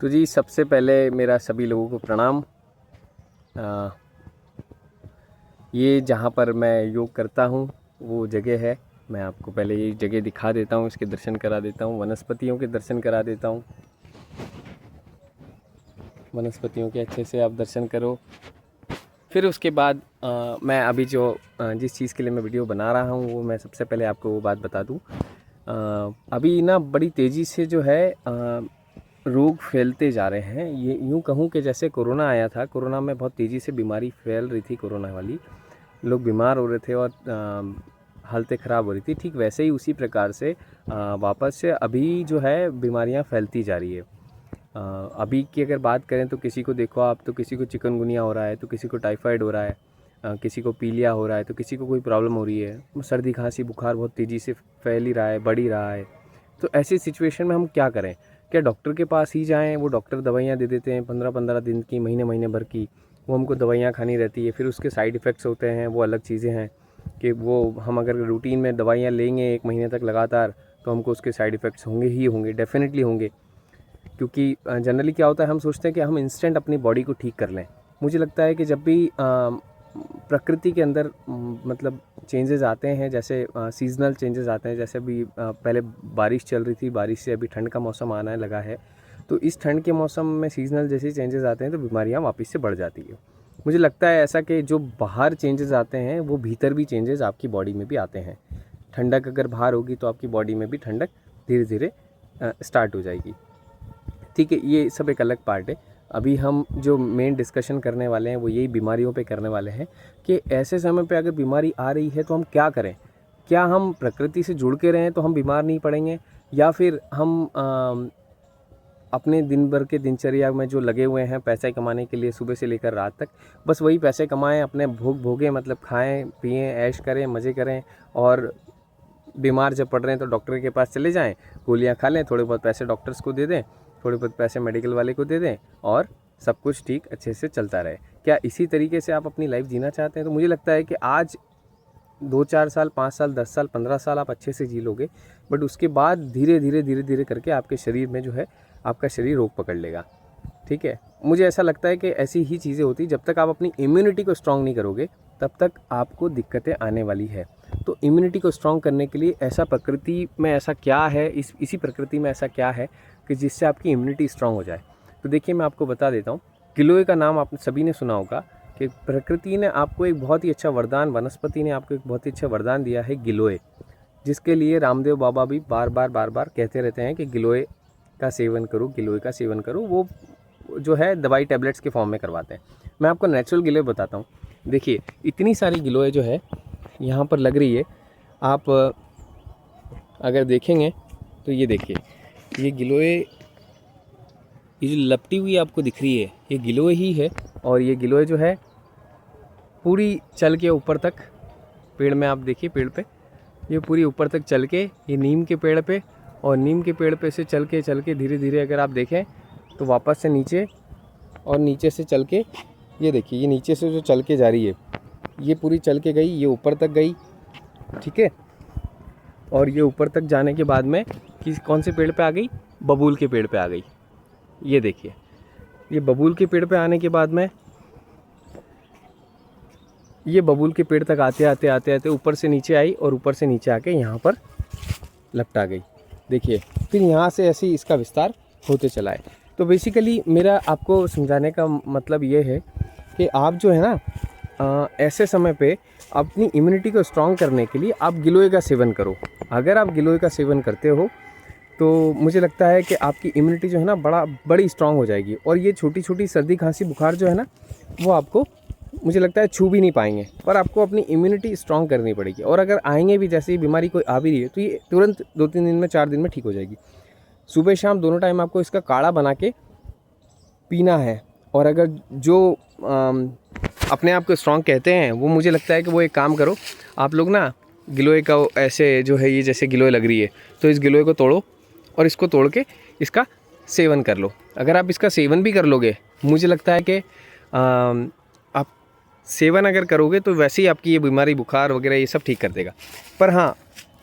तो जी सबसे पहले मेरा सभी लोगों को प्रणाम। अ, ये जहाँ पर मैं योग करता हूँ वो जगह है। मैं आपको पहले ये जगह दिखा देता हूँ, इसके दर्शन करा देता हूँ, वनस्पतियों के दर्शन करा देता हूँ। वनस्पतियों के अच्छे से आप दर्शन करो। फिर उसके बाद मैं अभी जो जिस चीज़ के लिए मैं वीडियो बना रहा हूँ वो मैं सबसे पहले आपको वो बात बता दूँ। अभी ना बड़ी तेज़ी से जो है रोग फैलते जा रहे हैं। ये यूँ कहूँ कि जैसे कोरोना आया था, कोरोना में बहुत तेज़ी से बीमारी फैल रही थी, कोरोना वाली लोग बीमार हो रहे थे और हालतें ख़राब हो रही थी। ठीक वैसे ही उसी प्रकार से वापस से अभी जो है बीमारियां फैलती जा रही है। अभी की अगर बात करें तो किसी को देखो आप, तो किसी को चिकनगुनिया हो रहा है, तो किसी को टाइफाइड हो रहा है, किसी को पीलिया हो रहा है, तो किसी को कोई प्रॉब्लम हो रही है। सर्दी खांसी बुखार बहुत तेज़ी से फैल ही रहा है, बढ़ ही रहा है। तो ऐसी सिचुएशन में हम क्या करें? क्या डॉक्टर के पास ही जाएं? वो डॉक्टर दवाइयाँ दे देते हैं 15-15 दिन की, महीने महीने भर की। वो हमको दवाइयाँ खानी रहती है, फिर उसके साइड इफ़ेक्ट्स होते हैं, वो अलग चीज़ें हैं कि वो हम अगर रूटीन में दवाइयाँ लेंगे 1 महीने तक लगातार तो हमको उसके साइड इफ़ेक्ट्स होंगे ही होंगे, डेफिनेटली होंगे। क्योंकि जनरली क्या होता है, हम सोचते हैं कि हम इंस्टेंट अपनी बॉडी को ठीक कर लें। मुझे लगता है कि जब भी प्रकृति के अंदर मतलब चेंजेस आते हैं, जैसे सीज़नल चेंजेस आते हैं, जैसे अभी पहले बारिश चल रही थी, बारिश से अभी ठंड का मौसम आने लगा है, तो इस ठंड के मौसम में सीज़नल जैसे चेंजेस आते हैं तो बीमारियां वापस से बढ़ जाती है। मुझे लगता है ऐसा कि जो बाहर चेंजेस आते हैं वो भीतर भी चेंजेस आपकी बॉडी में भी आते हैं। ठंडक अगर बाहर होगी तो आपकी बॉडी में भी ठंडक धीरे धीरे स्टार्ट हो जाएगी। ठीक है, ये सब एक अलग पार्ट है। अभी हम जो मेन डिस्कशन करने वाले हैं वो यही बीमारियों पे करने वाले हैं कि ऐसे समय पे अगर बीमारी आ रही है तो हम क्या करें। क्या हम प्रकृति से जुड़ के रहें तो हम बीमार नहीं पड़ेंगे, या फिर हम अपने दिन भर के दिनचर्या में जो लगे हुए हैं पैसे कमाने के लिए सुबह से लेकर रात तक, बस वही पैसे कमाएं, अपने भोगें, मतलब खाएं पिएं, ऐश करें, मज़े करें, और बीमार जब पड़ रहे हैं तो डॉक्टर के पास चले जाएं, गोलियां खा लें, थोड़े बहुत पैसे डॉक्टर्स को दे दें, थोड़े बहुत पैसे मेडिकल वाले को दे दें और सब कुछ ठीक अच्छे से चलता रहे। क्या इसी तरीके से आप अपनी लाइफ जीना चाहते हैं? तो मुझे लगता है कि आज 2-4 साल, 5 साल, 10 साल, 15 साल आप अच्छे से जी लोगे, बट उसके बाद धीरे धीरे करके आपके शरीर में जो है आपका शरीर रोग पकड़ लेगा। ठीक है, मुझे ऐसा लगता है कि ऐसी ही चीज़ें होती, जब तक आप अपनी इम्यूनिटी को स्ट्रॉन्ग नहीं करोगे तब तक आपको दिक्कतें आने वाली है। तो इम्यूनिटी को स्ट्रॉन्ग करने के लिए ऐसा प्रकृति में ऐसा क्या है, इसी प्रकृति में ऐसा क्या है कि जिससे आपकी इम्यूनिटी स्ट्रॉन्ग हो जाए। तो देखिए मैं आपको बता देता हूँ। गिलोय का नाम आप सभी ने सुना होगा कि प्रकृति ने आपको एक बहुत ही अच्छा वरदान, वनस्पति ने आपको एक बहुत ही अच्छा वरदान दिया है, गिलोय, जिसके लिए रामदेव बाबा भी बार बार कहते रहते हैं कि गिलोय का सेवन करो, गिलोय का सेवन करो। वो जो है दवाई टैबलेट्स के फॉर्म में करवाते हैं। मैं आपको नेचुरल गिलोय बताता हूँ। देखिए इतनी सारी गिलोय जो है यहाँ पर लग रही है, आप अगर देखेंगे तो ये देखिए, ये गिलोय, ये जो लपटी हुई आपको दिख रही है ये गिलोय ही है। और ये गिलोय जो है पूरी चल के ऊपर तक, पेड़ में आप देखिए, पेड़ पे ये पूरी ऊपर तक चल के ये नीम के पेड़ पे, और नीम के पेड़ पे से चल के धीरे धीरे अगर आप देखें तो वापस से नीचे, और नीचे से चल के ये देखिए, ये नीचे से जो चल के जा रही है ये पूरी चल के गई, ये ऊपर तक गई। ठीक है, और ये ऊपर तक जाने के बाद में कौन से पेड़ पे आ गई? बबूल के पेड़ पे आ गई। ये देखिए, ये बबूल के पेड़ पे आने के बाद में ये बबूल के पेड़ तक आते ऊपर से नीचे आई, और ऊपर से नीचे आके यहाँ पर लपटा गई। देखिए, फिर यहाँ से ऐसे ही इसका विस्तार होते चला है। तो बेसिकली मेरा आपको समझाने का मतलब ये है कि आप जो है ना ऐसे समय पे अपनी इम्यूनिटी को स्ट्रॉन्ग करने के लिए आप गिलोय का सेवन करो। अगर आप गिलोय का सेवन करते हो तो मुझे लगता है कि आपकी इम्यूनिटी जो है ना बड़ी स्ट्रॉन्ग हो जाएगी, और ये छोटी छोटी सर्दी खांसी बुखार जो है ना वो आपको, मुझे लगता है, छू भी नहीं पाएंगे। पर आपको अपनी इम्यूनिटी स्ट्रॉन्ग करनी पड़ेगी, और अगर आएंगे भी, जैसे ही बीमारी कोई आ भी रही है तो ये तुरंत 2-3 दिन में, 4 दिन में ठीक हो जाएगी। सुबह शाम दोनों टाइम आपको इसका काढ़ा बना के पीना है। और अगर जो अपने आप को स्ट्रॉन्ग कहते हैं वो, मुझे लगता है कि वो एक काम करो, आप लोग ना गिलोय का ऐसे जो है, ये जैसे गिलोय लग रही है तो इस गिलोय को तोड़ो और इसको तोड़ के इसका सेवन कर लो। अगर आप इसका सेवन भी कर लोगे, मुझे लगता है कि आप सेवन अगर करोगे तो वैसे ही आपकी ये बीमारी, बुखार वगैरह ये सब ठीक कर देगा। पर हाँ,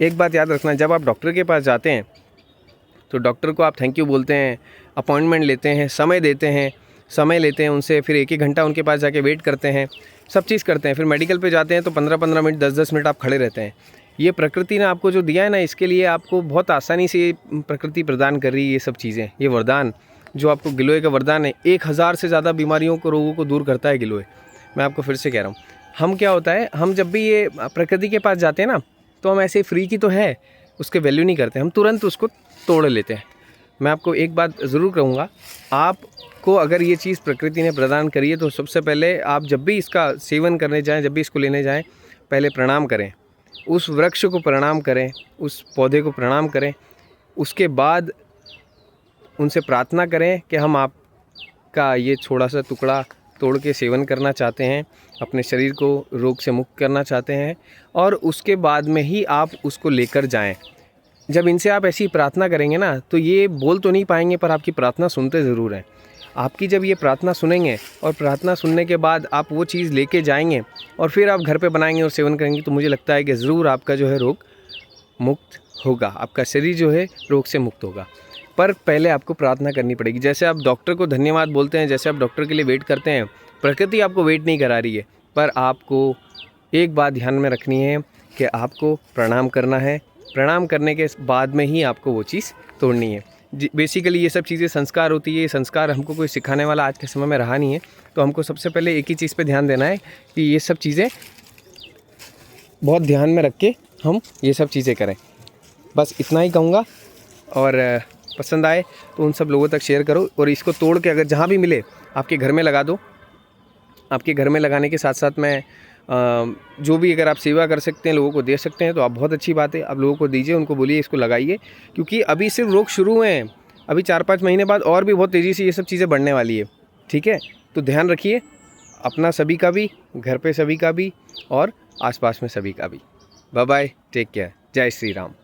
एक बात याद रखना, जब आप डॉक्टर के पास जाते हैं तो डॉक्टर को आप थैंक यू बोलते हैं, अपॉइंटमेंट लेते हैं, समय लेते हैं उनसे, फिर 1-1 घंटा उनके पास जाके वेट करते हैं, सब चीज़ करते हैं। फिर मेडिकल पे जाते हैं तो 15-15 मिनट 10-10 मिनट आप खड़े रहते हैं। ये प्रकृति ने आपको जो दिया है ना, इसके लिए आपको बहुत आसानी से प्रकृति प्रदान कर रही है ये सब चीज़ें। ये वरदान जो आपको गिलोय का वरदान है, 1000 से ज़्यादा बीमारियों को, रोगों को दूर करता है गिलोय। मैं आपको फिर से कह रहा हूँ, हम क्या होता है, हम जब भी ये प्रकृति के पास जाते हैं ना, तो हम ऐसे फ्री की तो है, उसके वैल्यू नहीं करते, हम तुरंत उसको तोड़ लेते हैं। मैं आपको एक बात ज़रूर कहूँगा, आपको अगर ये चीज़ प्रकृति ने प्रदान करी है तो सबसे पहले आप जब भी इसका सेवन करने जाएँ, जब भी इसको लेने जाएँ, पहले प्रणाम करें, उस वृक्ष को प्रणाम करें, उस पौधे को प्रणाम करें। उसके बाद उनसे प्रार्थना करें कि हम आपका ये थोड़ा सा टुकड़ा तोड़ के सेवन करना चाहते हैं, अपने शरीर को रोग से मुक्त करना चाहते हैं, और उसके बाद में ही आप उसको लेकर जाएं। जब इनसे आप ऐसी प्रार्थना करेंगे ना, तो ये बोल तो नहीं पाएंगे पर आपकी प्रार्थना सुनते ज़रूर हैं। आपकी जब ये प्रार्थना सुनेंगे और प्रार्थना सुनने के बाद आप वो चीज़ लेके जाएंगे और फिर आप घर पे बनाएंगे और सेवन करेंगे, तो मुझे लगता है कि ज़रूर आपका जो है रोग मुक्त होगा, आपका शरीर जो है रोग से मुक्त होगा। पर पहले आपको प्रार्थना करनी पड़ेगी। जैसे आप डॉक्टर को धन्यवाद बोलते हैं, जैसे आप डॉक्टर के लिए वेट करते हैं, प्रकृति आपको वेट नहीं करा रही है, पर आपको एक बात ध्यान में रखनी है कि आपको प्रणाम करना है। प्रणाम करने के बाद में ही आपको वो चीज़ तोड़नी है। बेसिकली ये सब चीज़ें संस्कार होती है, ये संस्कार हमको कोई सिखाने वाला आज के समय में रहा नहीं है, तो हमको सबसे पहले एक ही चीज़ पे ध्यान देना है कि ये सब चीज़ें बहुत ध्यान में रख के हम ये सब चीज़ें करें। बस इतना ही कहूँगा, और पसंद आए तो उन सब लोगों तक शेयर करो, और इसको तोड़ के अगर जहाँ भी मिले आपके घर में लगा दो। आपके घर में लगाने के साथ साथ में जो भी अगर आप सेवा कर सकते हैं, लोगों को दे सकते हैं, तो आप बहुत अच्छी बात है, आप लोगों को दीजिए, उनको बोलिए इसको लगाइए, क्योंकि अभी सिर्फ रोग शुरू हुए हैं। अभी 4-5 महीने बाद और भी बहुत तेज़ी से ये सब चीज़ें बढ़ने वाली है। ठीक है, तो ध्यान रखिए अपना, सभी का भी, घर पे सभी का भी, और आसपास में सभी का भी। बाय बाय, टेक केयर, जय श्री राम।